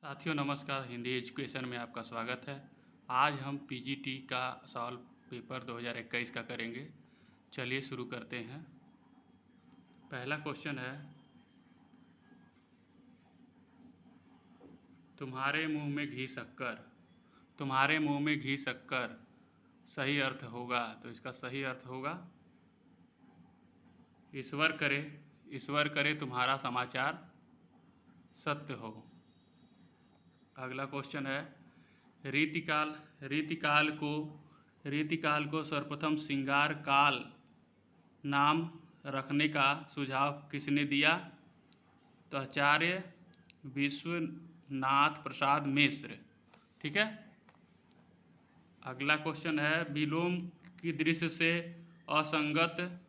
साथियों नमस्कार, हिंदी एजुकेशन में आपका स्वागत है। आज हम पीजीटी का सॉल्व पेपर 2021 का करेंगे। चलिए शुरू करते हैं। पहला क्वेश्चन है, तुम्हारे मुंह में घी शक्कर। तुम्हारे मुंह में घी शक्कर सही अर्थ होगा, तो इसका सही अर्थ होगा ईश्वर करे तुम्हारा समाचार सत्य हो। अगला क्वेश्चन है, रीतिकाल को सर्वप्रथम श्रृंगार काल नाम रखने का सुझाव किसने दिया? तो आचार्य विश्वनाथ प्रसाद मिश्र। ठीक है। अगला क्वेश्चन है, विलोम की दृष्टि से असंगत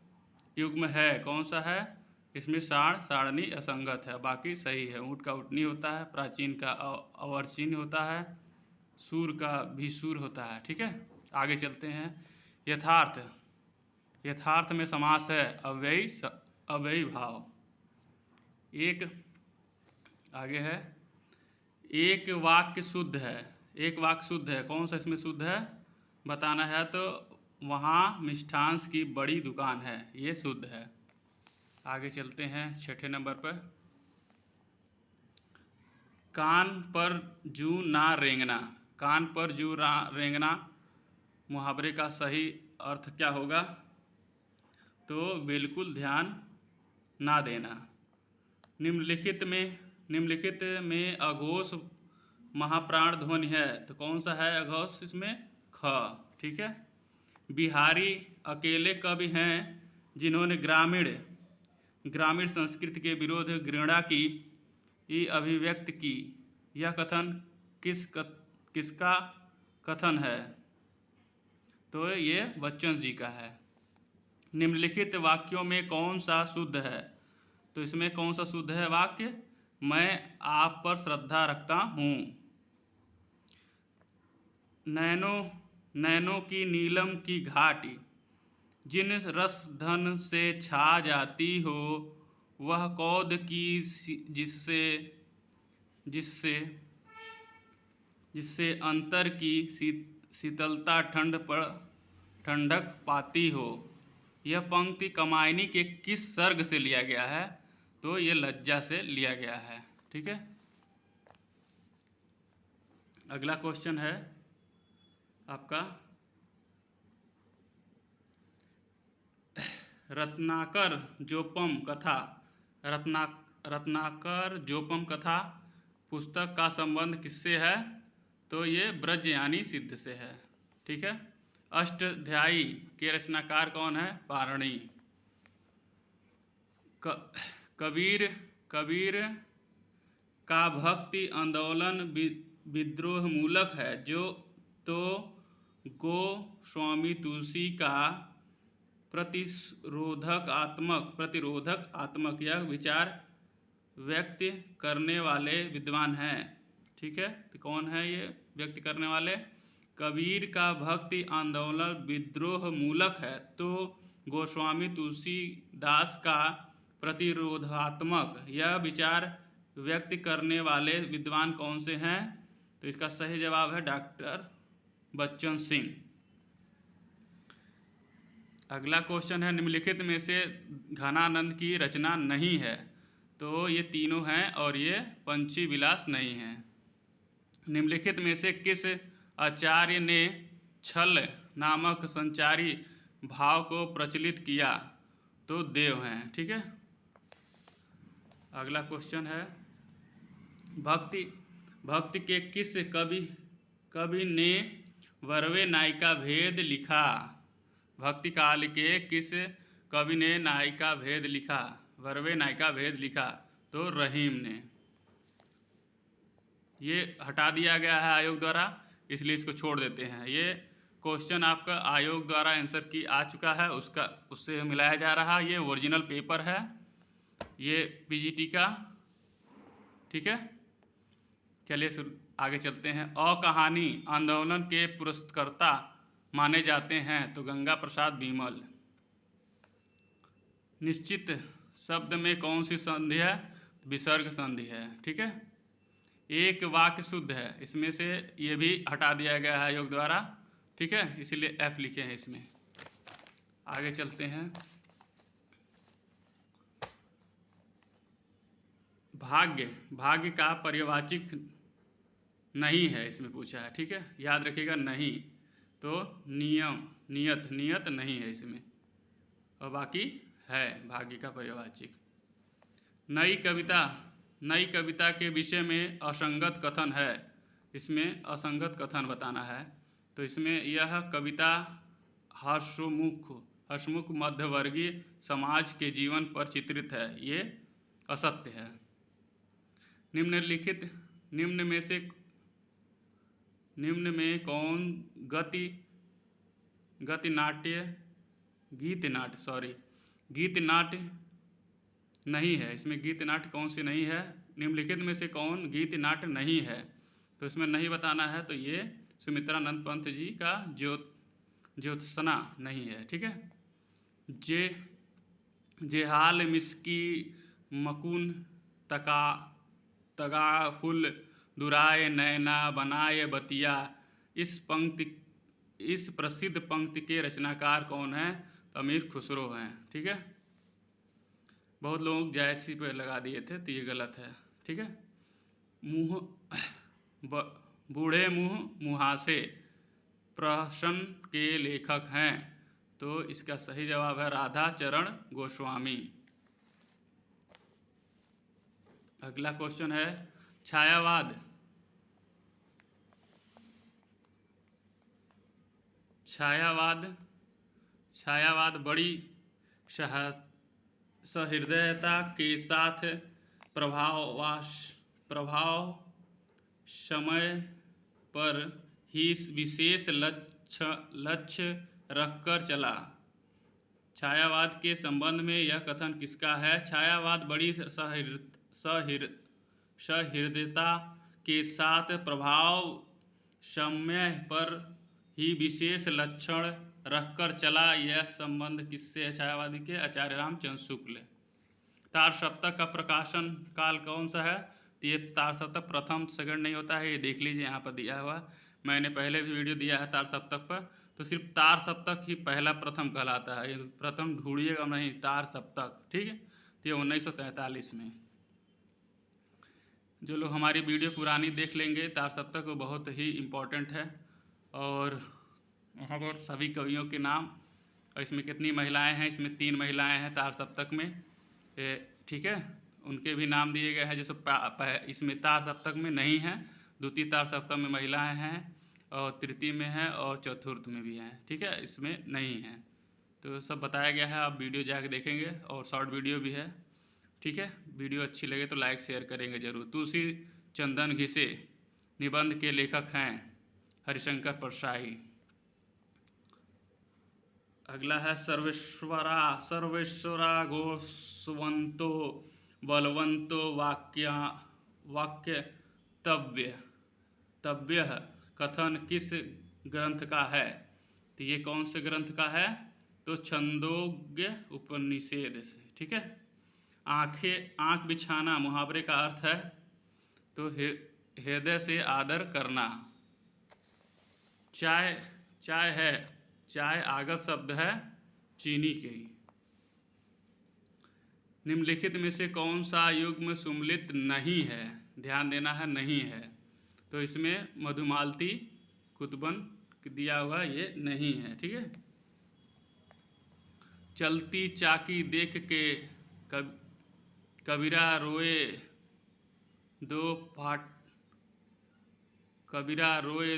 युग्म है, कौन सा है? इसमें साड़ सारणी असंगत है, बाकी सही है। ऊँट का उठनी होता है, प्राचीन का अवर्चीन होता है, सूर का भी सूर होता है। ठीक है, आगे चलते हैं। यथार्थ में समास है अव्ययी भाव। आगे है, एक वाक्य शुद्ध है, कौन सा इसमें शुद्ध है बताना है? तो वहाँ मिष्ठांस की बड़ी दुकान है, ये शुद्ध है। आगे चलते हैं 6ठे नंबर पर। कान पर जू ना रेंगना मुहावरे का सही अर्थ क्या होगा? तो बिल्कुल ध्यान ना देना। निम्नलिखित में अघोष महाप्राण ध्वनि है, तो कौन सा है अघोष? इसमें ख। ठीक है। बिहारी अकेले कवि हैं जिन्होंने ग्रामीण संस्कृति के विरोध घृणा की अभिव्यक्त की। यह कथन किसका कथन है? तो ये बच्चन जी का है। निम्नलिखित वाक्यों में कौन सा शुद्ध है? तो इसमें कौन सा शुद्ध है वाक्य? मैं आप पर श्रद्धा रखता हूँ। नैनों की नीलम की घाटी जिन रस धन से छा जाती हो, वह कौद की जिससे अंतर की शीतलता ठंडक पाती हो। यह पंक्ति कमायनी के किस सर्ग से लिया गया है? तो ये लज्जा से लिया गया है। ठीक है। अगला क्वेश्चन है आपका, रत्नाकर जोपम कथा पुस्तक का संबंध किससे है? तो ये ब्रजयानी सिद्ध से है। ठीक है। अष्टाध्यायी के रचनाकार कौन है? पारणी। कबीर का भक्ति आंदोलन विद्रोह मूलक है, जो तो गोस्वामी तुलसी का प्रतिरोधक आत्मक यह विचार व्यक्त करने वाले विद्वान हैं। ठीक है। तो कौन है ये व्यक्त करने वाले? कबीर का भक्ति आंदोलन विद्रोह मूलक है, तो गोस्वामी तुलसीदास का प्रतिरोधात्मक यह विचार व्यक्त करने वाले विद्वान कौन से हैं? तो इसका सही जवाब है डॉक्टर बच्चन सिंह। अगला क्वेश्चन है, निम्नलिखित में से घनानंद की रचना नहीं है। तो ये तीनों हैं और ये पंची विलास नहीं है। निम्नलिखित में से किस आचार्य ने छल नामक संचारी भाव को प्रचलित किया? तो देव हैं। ठीक है। अगला क्वेश्चन है, भक्ति के किस कवि ने वर्वे नायिका भेद लिखा? भक्ति काल के किस कवि ने नायिका भेद लिखा, वर्वे नायिका भेद लिखा? तो रहीम ने। ये हटा दिया गया है आयोग द्वारा, इसलिए इसको छोड़ देते हैं। ये क्वेश्चन आपका आयोग द्वारा आंसर की आ चुका है, उससे मिलाया जा रहा। ये ओरिजिनल पेपर है, ये पीजीटी का। ठीक है। चलिए आगे चलते हैं। कहानी आंदोलन के पुरस्कर्ता माने जाते हैं, तो गंगा प्रसाद बिमल। निश्चित शब्द में कौन सी संधि है? विसर्ग संधि है। ठीक है। एक वाक्य शुद्ध है, इसमें से ये भी हटा दिया गया है योग द्वारा, ठीक है, इसीलिए F लिखे हैं इसमें। आगे चलते हैं। भाग्य, भाग्य का पर्यवाचिक नहीं है, इसमें पूछा है, ठीक है, याद रखिएगा नहीं। तो नियम, नियत, नियत नहीं है इसमें, और बाकी है भाग्य का पर्यवाचिक। नई कविता, नई कविता के विषय में असंगत कथन है, इसमें असंगत कथन बताना है। तो इसमें यह कविता हर्षमुख मध्यवर्गीय समाज के जीवन पर चित्रित है, ये असत्य है। निम्नलिखित, निम्न में कौन गीत नाट्य नहीं है, इसमें गीत नाट्य कौन सी नहीं है, निम्नलिखित में से कौन गीत नाट्य नहीं है, तो इसमें नहीं बताना है। तो ये सुमित्रानंद पंत जी का ज्योत्सना नहीं है, ठीक है। जे हाल मिसकी मकुन तगा फुल दुराए नैना बनाए बतिया, इस प्रसिद्ध पंक्ति के रचनाकार कौन है, तो अमीर खुसरो हैं, ठीक है। बहुत लोग जैसी पे लगा दिए थे, तो ये गलत है, ठीक है। बूढ़े मुहासे प्रहसन के लेखक हैं, तो इसका सही जवाब है राधा चरण गोस्वामी। अगला क्वेश्चन है छायावाद। छायावाद बड़ी सहृदयता के साथ प्रभाव समय पर ही विशेष लक्ष्य रखकर चला। छायावाद के संबंध में यह कथन किसका है? छायावाद बड़ी सहृदयता के साथ प्रभाव समय पर ही विशेष लक्षण रखकर चला, यह संबंध किससे है छायावादी के? आचार्य रामचंद्र शुक्ल। तार सप्तक का प्रकाशन काल कौन सा है? तो ये तार सप्तक प्रथम सेकंड नहीं होता है, ये देख लीजिए यहाँ पर दिया हुआ, मैंने पहले भी वीडियो दिया है तार सप्तक पर, तो सिर्फ तार सप्तक ही पहला प्रथम कहलाता है, प्रथम ढूंढिएगा नहीं, तार सप्तक, ठीक है। तो ये 1943 में। जो लोग हमारी वीडियो पुरानी देख लेंगे तार सप्तक, वो बहुत ही इम्पोर्टेंट है। और यहाँ पर सभी कवियों के नाम, और इसमें कितनी महिलाएं हैं? इसमें 3 महिलाएं हैं तार सप्तक में, ठीक है, उनके भी नाम दिए गए हैं, जैसे इसमें तार सप्तक में नहीं है, द्वितीय तार सप्तक में महिलाएं हैं, और तृतीय में है, और चतुर्थ में भी हैं, ठीक है, इसमें नहीं है। तो सब बताया गया है, आप वीडियो जाके देखेंगे, और शॉर्ट वीडियो भी है, ठीक है। वीडियो अच्छी लगे तो लाइक शेयर करेंगे जरूर। तुलसी चंदन घिसे निबंध के लेखक हैं हरिशंकर परसाई। अगला है सर्वेश्वरा घोषवंतो बलवंतो वाक्य तव्य कथन किस ग्रंथ का है? तो ये कौन से ग्रंथ का है? तो छंदोग्य उपनिषद से, ठीक है। आँख बिछाना मुहावरे का अर्थ है तो हृदय से आदर करना। चाय आगत शब्द है चीनी के ही। निम्नलिखित में से कौन सा युग्म सुम्मिलित नहीं है? ध्यान देना है, नहीं है, तो इसमें मधुमालती कुतुबन दिया हुआ ये नहीं है, ठीक है। चलती चाकी देख के कबीरा रोए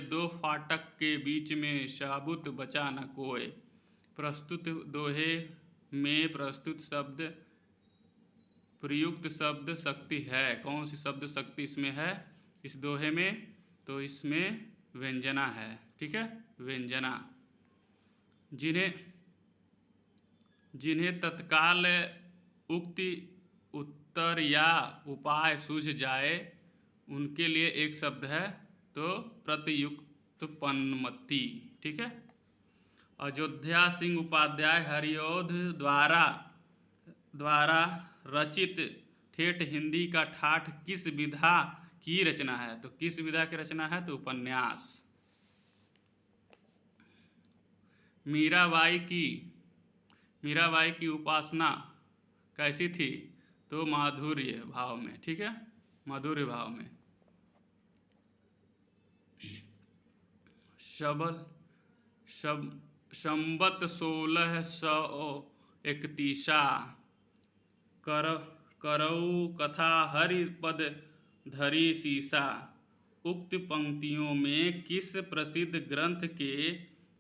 दो फाटक के बीच में साबुत बचा न कोय। प्रस्तुत दोहे में प्रस्तुत शब्द प्रयुक्त शब्द शक्ति है, कौन सी शब्द शक्ति इसमें है इस दोहे में? तो इसमें व्यंजना है, ठीक है, व्यंजना। जिन्हें तत्काल उक्ति उत्तर या उपाय सूझ जाए उनके लिए एक शब्द है तो प्रत्युत्पन्नमति, ठीक है। अयोध्या सिंह उपाध्याय हरिऔध द्वारा रचित ठेठ हिंदी का ठाठ किस विधा की रचना है। तो किस विधा की रचना है? तो उपन्यास। मीराबाई की उपासना कैसी थी? तो माधुर्य भाव में। ठीक है, माधुर्य भाव में। संबत 1631 करऊ कथा हरि पद धरी सीसा। उक्त पंक्तियों में किस प्रसिद्ध ग्रंथ के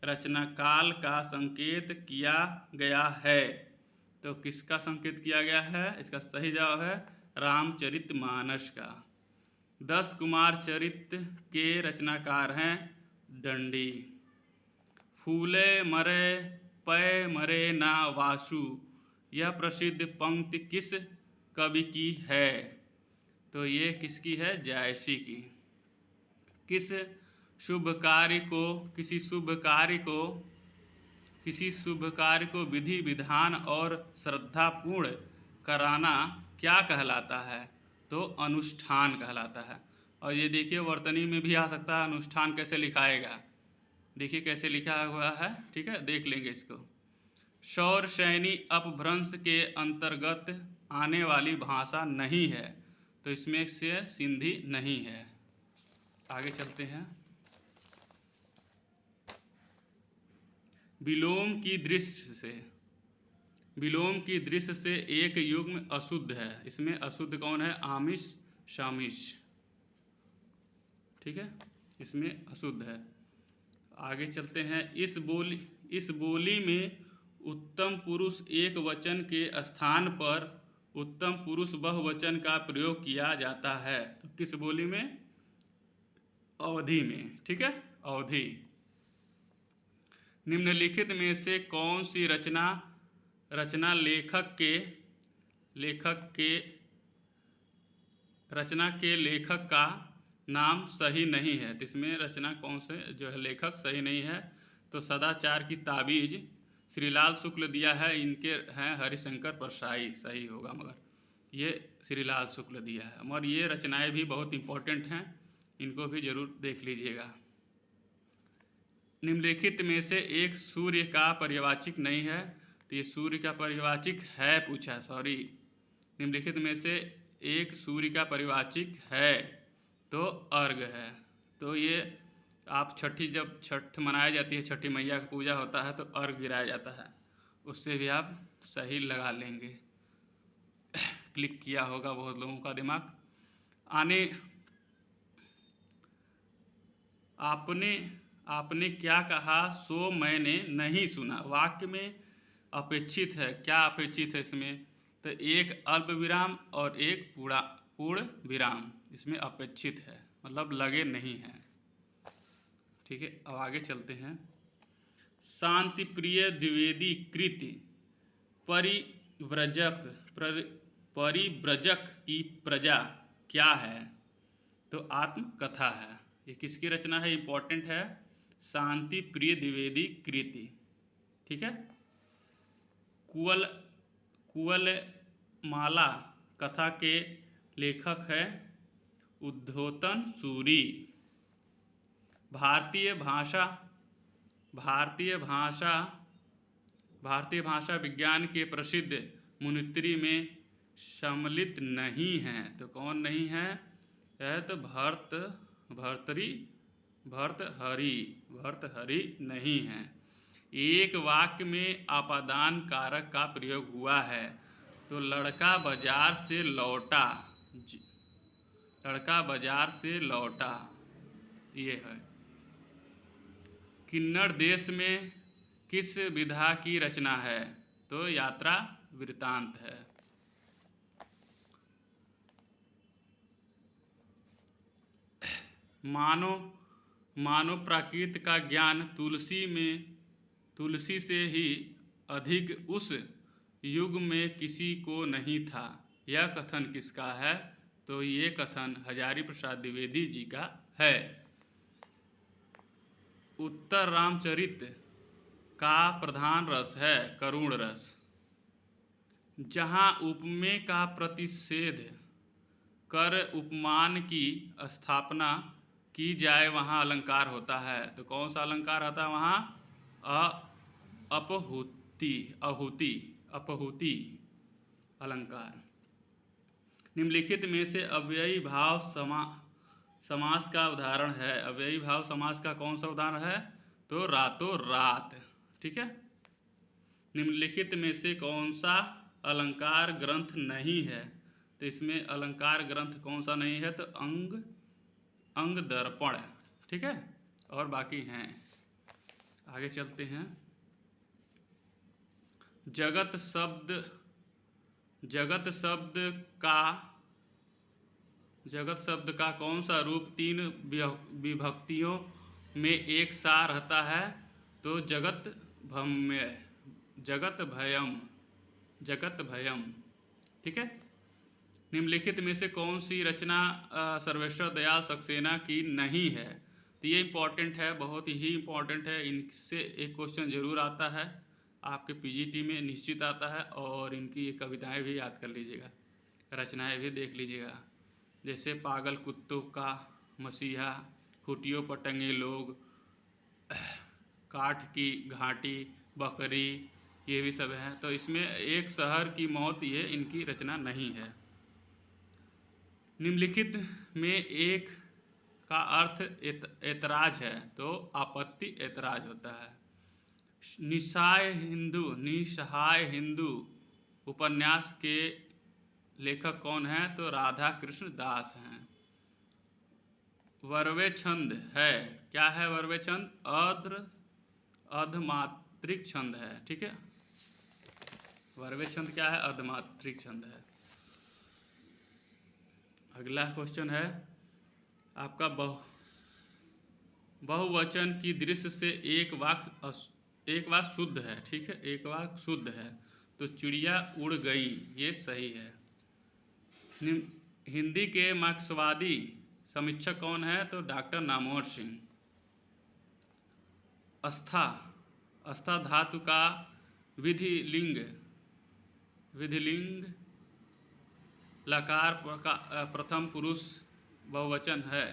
रचना काल का संकेत किया गया है? तो किसका संकेत किया गया है? इसका सही जवाब है रामचरितमानस का। 10 कुमार चरित्र के रचनाकार हैं दंडी। फूले मरे पै मरे ना वासु, यह प्रसिद्ध पंक्ति किस कवि की है? तो ये किसकी है? जायसी की। किसी शुभ कार्य को विधि विधान और श्रद्धापूर्ण कराना क्या कहलाता है? तो अनुष्ठान कहलाता है। और ये देखिए वर्तनी में भी आ सकता है, अनुष्ठान कैसे लिखाएगा, देखिए कैसे लिखा हुआ है। ठीक है, देख लेंगे इसको। शौर सैनी अपभ्रंश के अंतर्गत आने वाली भाषा नहीं है, तो इसमें से सिंधी नहीं है। आगे चलते हैं। विलोम की दृष्टि से एक युग्म अशुद्ध है। इसमें अशुद्ध कौन है? आमिष शामिष। ठीक है, इसमें अशुद्ध है। आगे चलते हैं। इस बोली में उत्तम पुरुष एक वचन के स्थान पर उत्तम पुरुष बहुवचन का प्रयोग किया जाता है। तो किस बोली में? अवधि में। ठीक है, अवधि। निम्नलिखित में से कौन सी रचना लेखक का नाम सही नहीं है? तो इसमें रचना कौन से जो है लेखक सही नहीं है? तो सदाचार की ताबीज श्रीलाल शुक्ल दिया है, इनके हैं हरिशंकर परसाई, सही होगा, मगर ये श्रीलाल शुक्ल दिया है। मगर ये रचनाएं भी बहुत इंपॉर्टेंट हैं, इनको भी जरूर देख लीजिएगा। निम्नलिखित में से एक सूर्य का पर्यवाची नहीं है? तो ये सूर्य का पर्यवाची है, पूछा, सॉरी। निम्नलिखित में से एक सूर्य का पर्यवाची है तो अर्घ है। तो ये आप जब छठ मनाई जाती है, छठी मैया की पूजा होता है, तो अर्घ गिराया जाता है, उससे भी आप सही लगा लेंगे। क्लिक किया होगा बहुत लोगों का दिमाग। आपने क्या कहा सो मैंने नहीं सुना। वाक्य में अपेक्षित है, क्या अपेक्षित है इसमें? तो एक अल्प विराम और एक पूर्ण विराम इसमें अपेक्षित है, मतलब लगे नहीं हैं। ठीक है, अब आगे चलते हैं। शांति प्रिय द्विवेदी कृति परिव्रजक की प्रजा क्या है? तो आत्मकथा है। ये किसकी रचना है? इंपॉर्टेंट है, शांति प्रिय द्विवेदी कृति। ठीक है। कुवलमाला कथा के लेखक है उद्धोतन सूरी। भारतीय भाषा विज्ञान के प्रसिद्ध मुनित्री में सम्मिलित नहीं हैं। तो कौन नहीं है? तो भर्तहरि नहीं है। एक वाक्य में आपादान कारक का प्रयोग हुआ है। तो लड़का बाजार से लौटा, ये है। किन्नड़ देश में किस विधा की रचना है? तो यात्रा वृत्तांत है। मानव प्रकृति का ज्ञान तुलसी से ही अधिक उस युग में किसी को नहीं था। यह कथन किसका है? तो ये कथन हजारी प्रसाद द्विवेदी जी का है। उत्तर रामचरित का प्रधान रस है करुण रस। जहाँ उपमेय का प्रतिषेध कर उपमान की स्थापना की जाए वहाँ अलंकार होता है। तो कौन सा अलंकार आता है वहाँ? अपहुति अहुति अपहुति अलंकार। निम्नलिखित में से अव्ययी भाव समास का उदाहरण है। अव्ययी भाव समास का कौन सा उदाहरण है? तो रातों रात। ठीक है। निम्नलिखित में से कौन सा अलंकार ग्रंथ नहीं है? तो इसमें अलंकार ग्रंथ कौन सा नहीं है? तो अंग दर्पण। ठीक है, और बाकी हैं। आगे चलते हैं। जगत शब्द का कौन सा रूप तीन विभक्तियों में एक सा रहता है? तो जगत भयम। ठीक है। निम्नलिखित में से कौन सी रचना सर्वेश्वर दयाल सक्सेना की नहीं है? तो ये इम्पॉर्टेंट है, बहुत ही इम्पॉर्टेंट है। इनसे एक क्वेश्चन जरूर आता है, आपके पीजीटी में निश्चित आता है। और इनकी ये कविताएं भी याद कर लीजिएगा, रचनाएं भी देख लीजिएगा। जैसे पागल कुत्तों का मसीहा, खूंटियों पर टंगे लोग, काठ की घाटी, बकरी, ये भी सब है। तो इसमें एक शहर की मौत, ये इनकी रचना नहीं है। निम्नलिखित में एक का अर्थ ऐतराज है, तो आपत्ति ऐतराज होता है। निस्सहाय हिंदू उपन्यास के लेखक कौन है? तो राधा कृष्ण दास हैं। वर्वे छंद है, क्या है वर्वे छंद? अर्धमात्रिक छंद है। ठीक है, वर्वे छंद क्या है? अर्धमात्रिक छंद है। अगला क्वेश्चन है आपका, बहुवचन की दृष्टि से एक वाक्य शुद्ध है। ठीक है, एक वाक्य शुद्ध है। तो चिड़िया उड़ गई, ये सही है। हिंदी के मार्क्सवादी समीक्षक कौन है? तो डॉक्टर नामवर सिंह। अस्था धातु का विधिलिंग लकार प्रथम पुरुष बहुवचन है,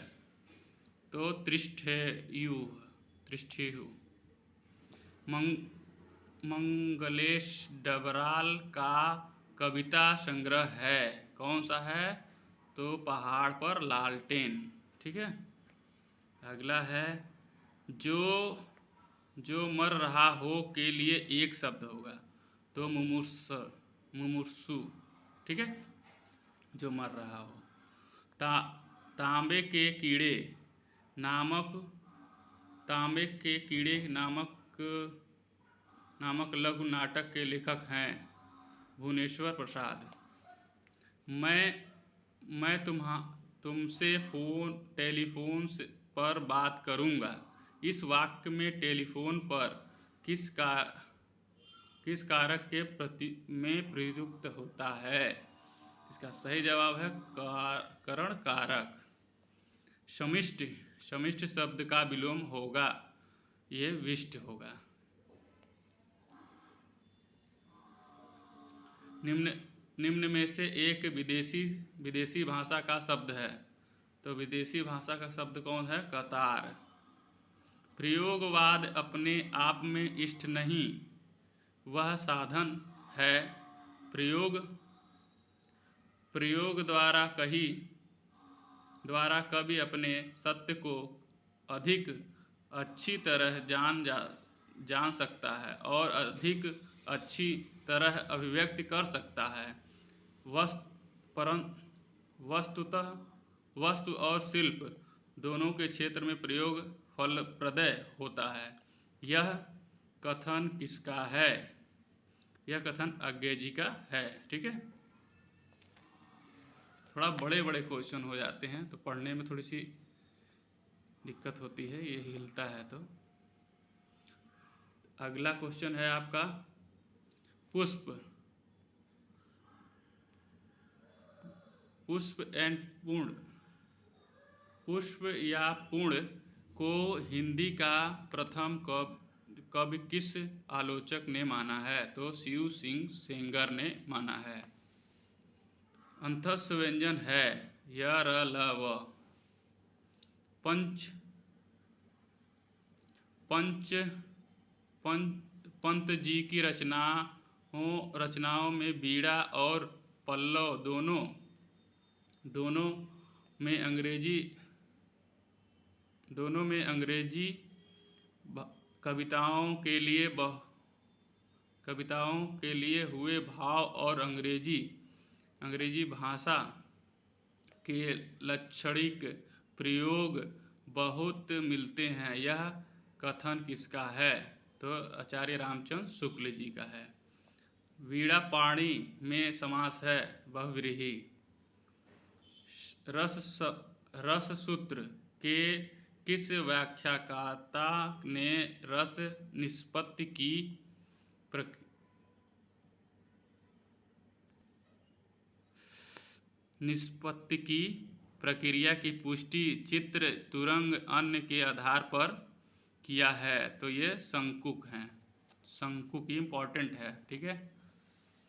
तो तृष्ठेयु। मंगलेश डबराल का कविता संग्रह है, कौन सा है? तो पहाड़ पर लालटेन। ठीक है। अगला है, जो मर रहा हो के लिए एक शब्द होगा, तो मुमूर्षु। ठीक है, जो मर रहा हो। तांबे के कीड़े नामक लघु नाटक के लेखक हैं भुवनेश्वर प्रसाद। मैं तुमसे टेलीफोन पर बात करूंगा। इस वाक्य में टेलीफोन पर किस कारक के प्रयुक्त होता है? इसका सही जवाब है करण कारक। शमिष्ठ शब्द का विलोम होगा, ये विष्ट होगा। निम्न में से एक विदेशी भाषा का शब्द है, तो विदेशी भाषा का शब्द कौन है? कतार। प्रयोगवाद अपने आप में इष्ट नहीं, वह साधन है। प्रयोग द्वारा कवि अपने सत्य को अधिक अच्छी तरह जान सकता है और अधिक अच्छी तरह अभिव्यक्त कर सकता है। वस्तु और शिल्प दोनों के क्षेत्र में प्रयोग फलप्रद होता है। यह कथन किसका है? यह कथन अज्ञे जी का है। ठीक है, थोड़ा बड़े क्वेश्चन हो जाते हैं तो पढ़ने में थोड़ी सी दिक्कत होती है, ये हिलता है तो। अगला क्वेश्चन है आपका, पुष्प एंड पूर्ण। पुष्प या पूर्ण को हिंदी का प्रथम कवि किस आलोचक ने माना है? तो शिव सिंह सेंगर ने माना है। अंतस्थ व्यंजन है, य र ल व। पंच पंच पंत जी की रचनाओं में बीड़ा और पल्लव दोनों में अंग्रेजी कविताओं के लिए हुए भाव और अंग्रेजी भाषा के लक्षणिक प्रयोग बहुत मिलते हैं। यह कथन किसका है? तो आचार्य रामचंद्र शुक्ल जी का है। वीणा पाणी में समास है बहुव्रीहि। रस सूत्र के किस व्याख्याता ने रस निष्पत्ति की प्रक्रिया की पुष्टि चित्र तुरंग अन्य के आधार पर किया है? तो ये शंकुक हैं। शंकुक इम्पॉर्टेंट है, ठीक है।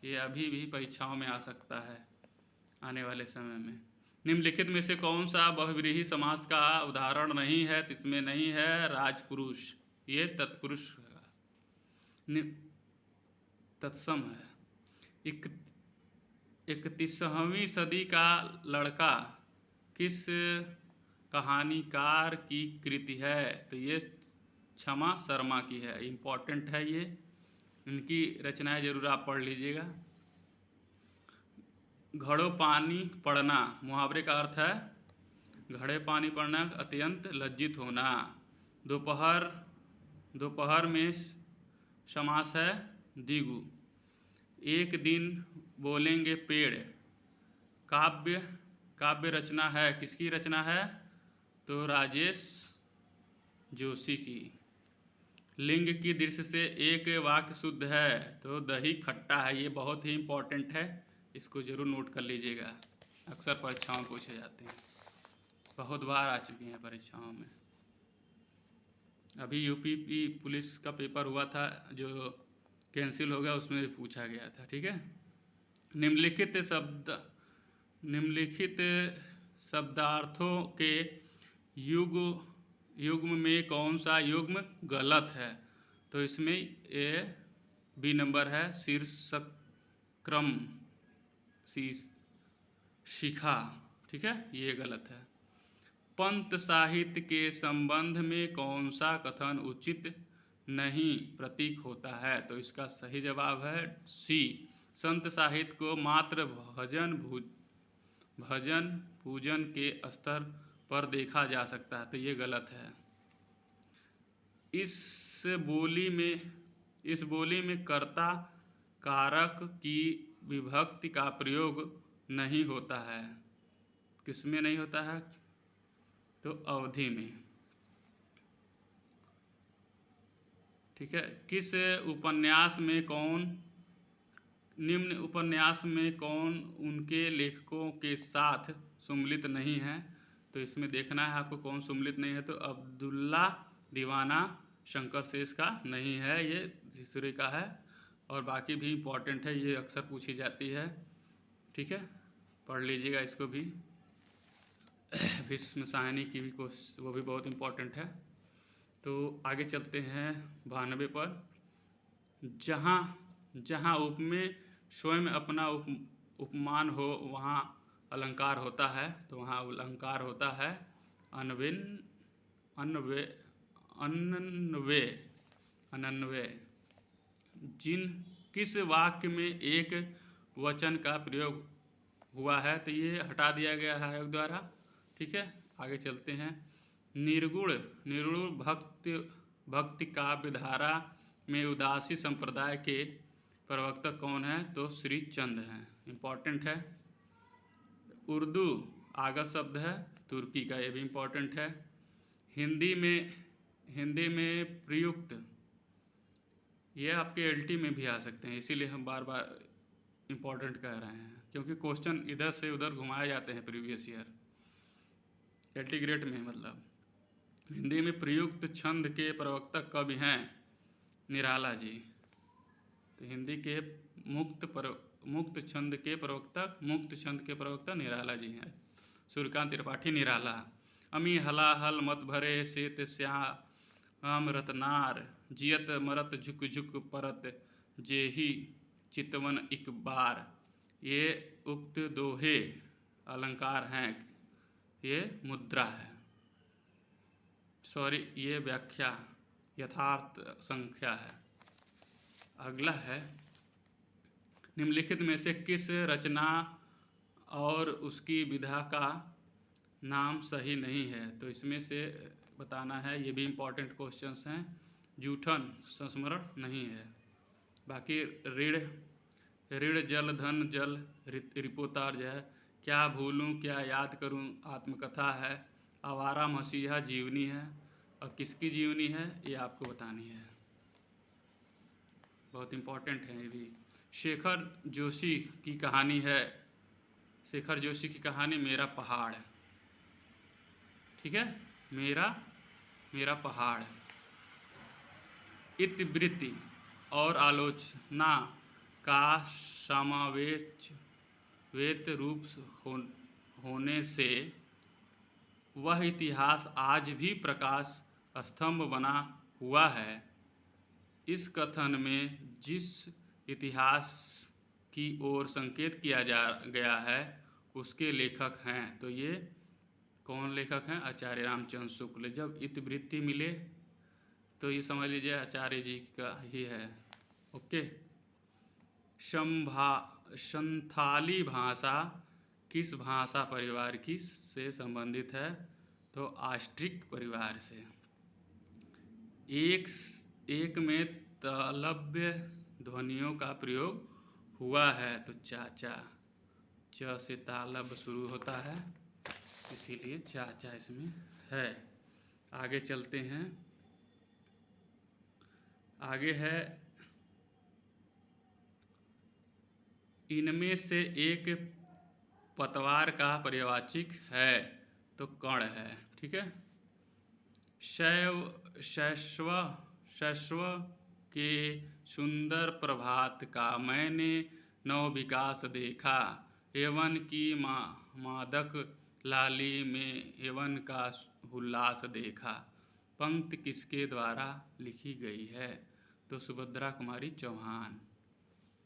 ये अभी भी परीक्षाओं में आ सकता है आने वाले समय में। निम्नलिखित में से कौन सा बहुव्रीहि समास का उदाहरण नहीं है? तो इसमें नहीं है राजपुरुष, ये तत्पुरुष तत्सम है। 31वीं सदी का लड़का किस कहानीकार की कृति है? तो ये क्षमा शर्मा की है। इम्पॉर्टेंट है ये, इनकी रचनाएं जरूर आप पढ़ लीजिएगा। घड़ों पानी पड़ना, मुहावरे का अर्थ है घड़े पानी पड़ना, अत्यंत लज्जित होना। दोपहर में समास है दिगु। एक दिन बोलेंगे पेड़, काव्य रचना है, किसकी रचना है? तो राजेश जोशी की। लिंग की दृष्टि से एक वाक्य शुद्ध है, तो दही खट्टा है। ये बहुत ही इम्पोर्टेंट है, इसको जरूर नोट कर लीजिएगा, अक्सर परीक्षाओं में पूछे जाते हैं, बहुत बार आ चुके हैं परीक्षाओं में। अभी यूपी पुलिस का पेपर हुआ था जो कैंसिल हो गया, उसमें भी पूछा गया था, ठीक है। निम्नलिखित शब्दार्थों के युग्म में कौन सा युग्म गलत है? तो इसमें ए बी नंबर है, शीर्षक क्रम शिखा, ठीक है, ये गलत है। पंत साहित्य के संबंध में कौन सा कथन उचित नहीं प्रतीक होता है? तो इसका सही जवाब है सी। संत साहित्य को मात्र भजन पूजन के स्तर पर देखा जा सकता है, तो ये गलत है। इस बोली में कर्ता कारक की विभक्ति का प्रयोग नहीं होता है। किसमें नहीं होता है? तो अवधि में, ठीक है। निम्न उपन्यास में कौन उनके लेखकों के साथ सम्मिलित नहीं है? तो इसमें देखना है आपको कौन सम्मिलित नहीं है। तो अब्दुल्ला दीवाना शंकर शेष का नहीं है, ये दूसरे का है। और बाकी भी इम्पोर्टेंट है, ये अक्सर पूछी जाती है, ठीक है, पढ़ लीजिएगा इसको भी। भीष्म साहनी की भी वो भी बहुत इम्पोर्टेंट है। तो आगे चलते हैं 92 पर। जहाँ उपमेय स्वयं अपना उपमान हो वहाँ अलंकार होता है, तो वहाँ अलंकार होता है अनन्वय। किस वाक्य में एक वचन का प्रयोग हुआ है? तो ये हटा दिया गया है द्वारा, ठीक है। आगे चलते हैं। निर्गुण भक्ति काव्य धारा में उदासी संप्रदाय के प्रवक्ता कौन है? तो श्री चंद हैं, इम्पोर्टेंट है। उर्दू आगत शब्द है तुर्की का, ये भी इम्पोर्टेंट है। हिंदी में प्रयुक्त, ये आपके एलटी में भी आ सकते हैं, इसीलिए हम बार बार इम्पोर्टेंट कह रहे हैं, क्योंकि क्वेश्चन इधर से उधर घुमाए जाते हैं प्रीवियस ईयर एलटी ग्रेड में। मतलब हिंदी में प्रयुक्त छंद के प्रवक्ता कवि हैं निराला जी। तो हिंदी के मुक्त छंद के प्रवक्ता निराला जी हैं। सूर्यकांत त्रिपाठी निराला। अमी हलाहल मत भरे सेत श्याम रतनार, जियत मरत झुक झुक परत जेहि चितवन इक बार। ये उक्त दोहे अलंकार हैं, ये मुद्रा है, सॉरी ये व्याख्या यथार्थ संख्या है। अगला है, निम्नलिखित में से किस रचना और उसकी विधा का नाम सही नहीं है? तो इसमें से बताना है, ये भी इम्पॉर्टेंट क्वेश्चंस हैं। जूठन संस्मरण नहीं है। बाकी ऋण ऋण जल धन जल रिपोतार्ज है। क्या भूलूं क्या याद करूं आत्मकथा है। आवारा मसीहा जीवनी है। और किसकी जीवनी है ये आपको बतानी है, बहुत इम्पोर्टेंट है ये भी। शेखर जोशी की कहानी है, शेखर जोशी की कहानी मेरा पहाड़, ठीक है, मेरा पहाड़। इतिवृत्ति और आलोचना का समावेश वेत रूप होने से वह इतिहास आज भी प्रकाश स्तंभ बना हुआ है। इस कथन में जिस इतिहास की ओर संकेत किया गया है उसके लेखक हैं, तो ये कौन लेखक हैं? आचार्य रामचंद्र शुक्ल। जब इतिवृत्ति मिले तो ये समझ लीजिए आचार्य जी का ही है। ओके। संथाली भाषा किस भाषा परिवार की से संबंधित है? तो आस्ट्रिक परिवार से। एक में तालव्य ध्वनियों का प्रयोग हुआ है, तो चाचा, च से तालव्य शुरू होता है, इसीलिए चाचा इसमें है। आगे चलते हैं। आगे है, इनमें से एक पतवार का पर्यायवाची है, तो कण है, ठीक है। शैशव के सुंदर प्रभात का मैंने नव विकास देखा, यवन की मादक लाली में यवन का उल्लास देखा। पंक्ति किसके द्वारा लिखी गई है? तो सुभद्रा कुमारी चौहान,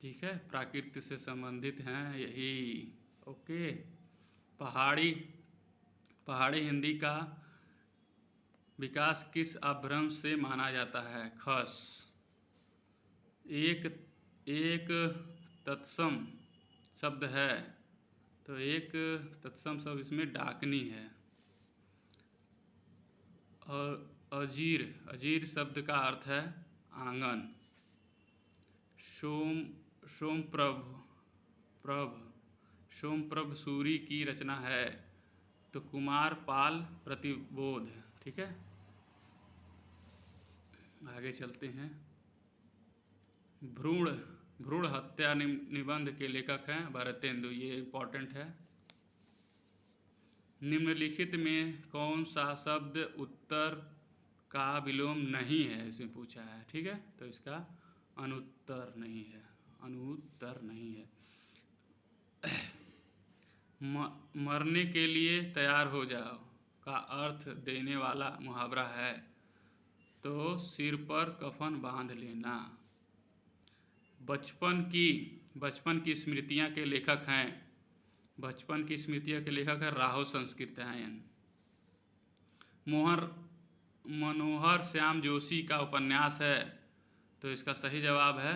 ठीक है, प्राकृति से संबंधित हैं यही। ओके। पहाड़ी हिंदी का विकास किस अपभ्रंश से माना जाता है? खस। एक तत्सम शब्द है, तो एक तत्सम शब्द इसमें डाकनी है। और अजीर शब्द का अर्थ है आंगन। सोमप्रभ सूरी की रचना है, तो कुमार पाल प्रतिबोध, ठीक है। आगे चलते हैं। भ्रूण हत्या निबंध के लेखक हैं भरतेंदु, ये इम्पोर्टेंट है। निम्नलिखित में कौन सा शब्द उत्तर का विलोम नहीं है, इसमें पूछा है, ठीक है, तो इसका अनुत्तर नहीं है, अनुत्तर नहीं है। मरने के लिए तैयार हो जाओ का अर्थ देने वाला मुहावरा है, तो सिर पर कफन बांध लेना। बचपन की स्मृतियाँ के लेखक हैं, बचपन की स्मृतियाँ के लेखक है राहो संस्कृतायन। मनोहर श्याम जोशी का उपन्यास है, तो इसका सही जवाब है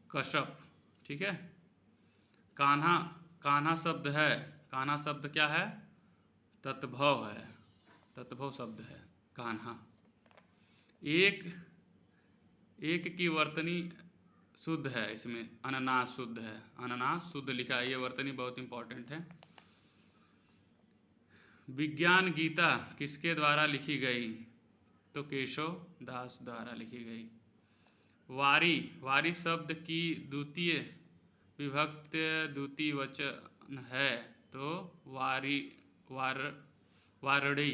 कश्यप, ठीक है। कान्हा शब्द है, कान्हा शब्द क्या है? तत्भव है, तत्भव शब्द है कान्हा। एक की वर्तनी शुद्ध है, इसमें अननास शुद्ध है, अननास शुद्ध लिखा है, ये वर्तनी बहुत इंपॉर्टेंट है। विज्ञान गीता किसके द्वारा लिखी गई? तो केशव दास द्वारा लिखी गई। वारी शब्द की द्वितीय विभक्ति द्वितीय वचन है, तो वारड़ी,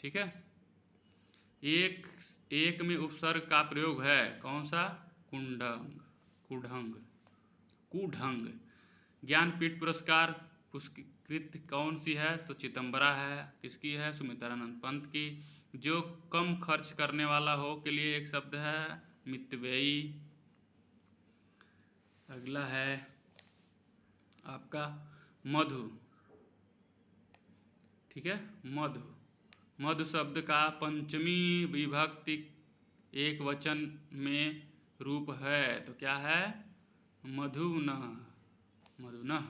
ठीक है। एक में उपसर्ग का प्रयोग है, कौन सा? कुढ़ंग। कुढंग। ज्ञानपीठ पुरस्कार पुरस्कृत कौन सी है? तो चिदम्बरा है। किसकी है? सुमित्रानंद पंत की। जो कम खर्च करने वाला हो के लिए एक शब्द है मितव्ययी। अगला है आपका मधु। ठीक है, मधु। मधु शब्द का पंचमी विभक्ति एक वचन में रूप है, तो क्या है? मधुनः। मधुनः।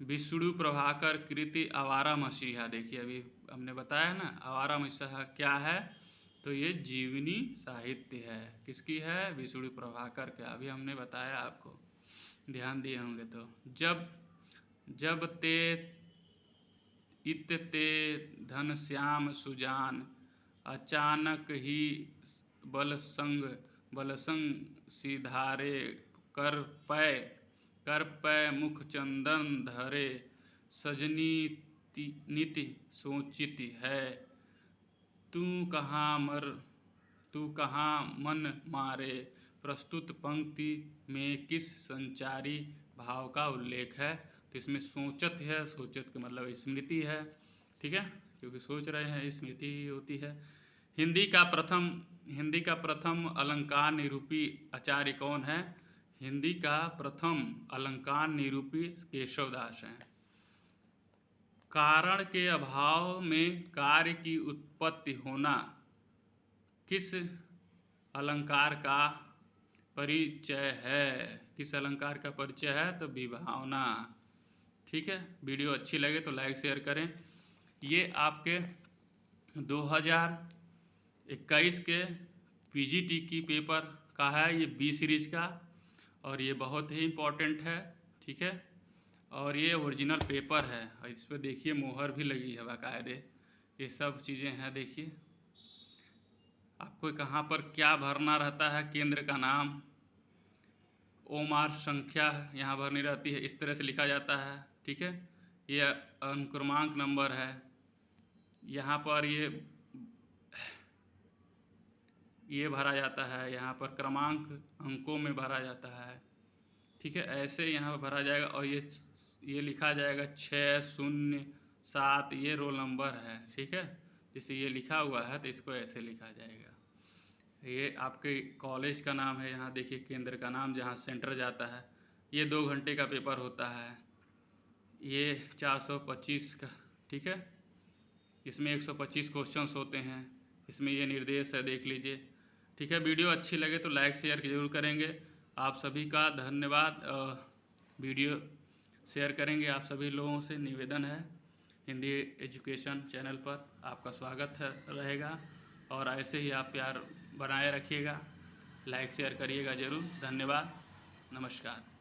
विष्णु प्रभाकर कृति आवारा मसीहा। देखिए अभी हमने बताया ना, आवारा मसीहा क्या है? तो ये जीवनी साहित्य है। किसकी है? विष्णु प्रभाकर का। अभी हमने बताया आपको, ध्यान दिए होंगे तो। जब ते इत ते धन श्याम सुजान, अचानक ही बलसंग सिधारे, कर पै मुख चंदन धरे, सजनी नीति सोचित है, तू कहाँ मन मारे। प्रस्तुत पंक्ति में किस संचारी भाव का उल्लेख है? तो इसमें सोचत है, सोचत का मतलब स्मृति है। ठीक है, क्योंकि सोच रहे हैं, स्मृति होती है। हिंदी का प्रथम अलंकार निरूपी आचार्य कौन है? हिंदी का प्रथम अलंकार निरूपी केशवदास हैं। कारण के अभाव में कार्य की उत्पत्ति होना किस अलंकार का परिचय है? किस अलंकार का परिचय है? तो विभावना। ठीक है, वीडियो अच्छी लगे तो लाइक शेयर करें। ये आपके 2021 के पीजीटी की पेपर का है, ये बी सीरीज का, और ये बहुत ही इम्पोर्टेंट है। ठीक है, और ये ओरिजिनल पेपर है, और इस पर देखिए मोहर भी लगी है बाकायदे। ये सब चीज़ें हैं। देखिए आपको कहाँ पर क्या भरना रहता है, केंद्र का नाम, ओमार संख्या यहाँ भरनी रहती है, इस तरह से लिखा जाता है। ठीक है, ये अनुक्रमांक नंबर है, यहाँ पर ये भरा जाता है, यहाँ पर क्रमांक अंकों में भरा जाता है। ठीक है, ऐसे यहाँ पर भरा जाएगा, और ये लिखा जाएगा 607, ये रोल नंबर है। ठीक है, जैसे ये लिखा हुआ है तो इसको ऐसे लिखा जाएगा। ये आपके कॉलेज का नाम है, यहाँ देखिए केंद्र का नाम, जहाँ सेंटर जाता है। ये 2 घंटे का पेपर होता है, ये 425 का। ठीक है, इसमें 125 क्वेश्चंस होते हैं, इसमें ये निर्देश है, देख लीजिए। ठीक है, वीडियो अच्छी लगे तो लाइक शेयर जरूर करेंगे। आप सभी का धन्यवाद। वीडियो शेयर करेंगे, आप सभी लोगों से निवेदन है। हिंदी एजुकेशन चैनल पर आपका स्वागत रहेगा, और ऐसे ही आप प्यार बनाए रखिएगा, लाइक शेयर करिएगा ज़रूर। धन्यवाद, नमस्कार।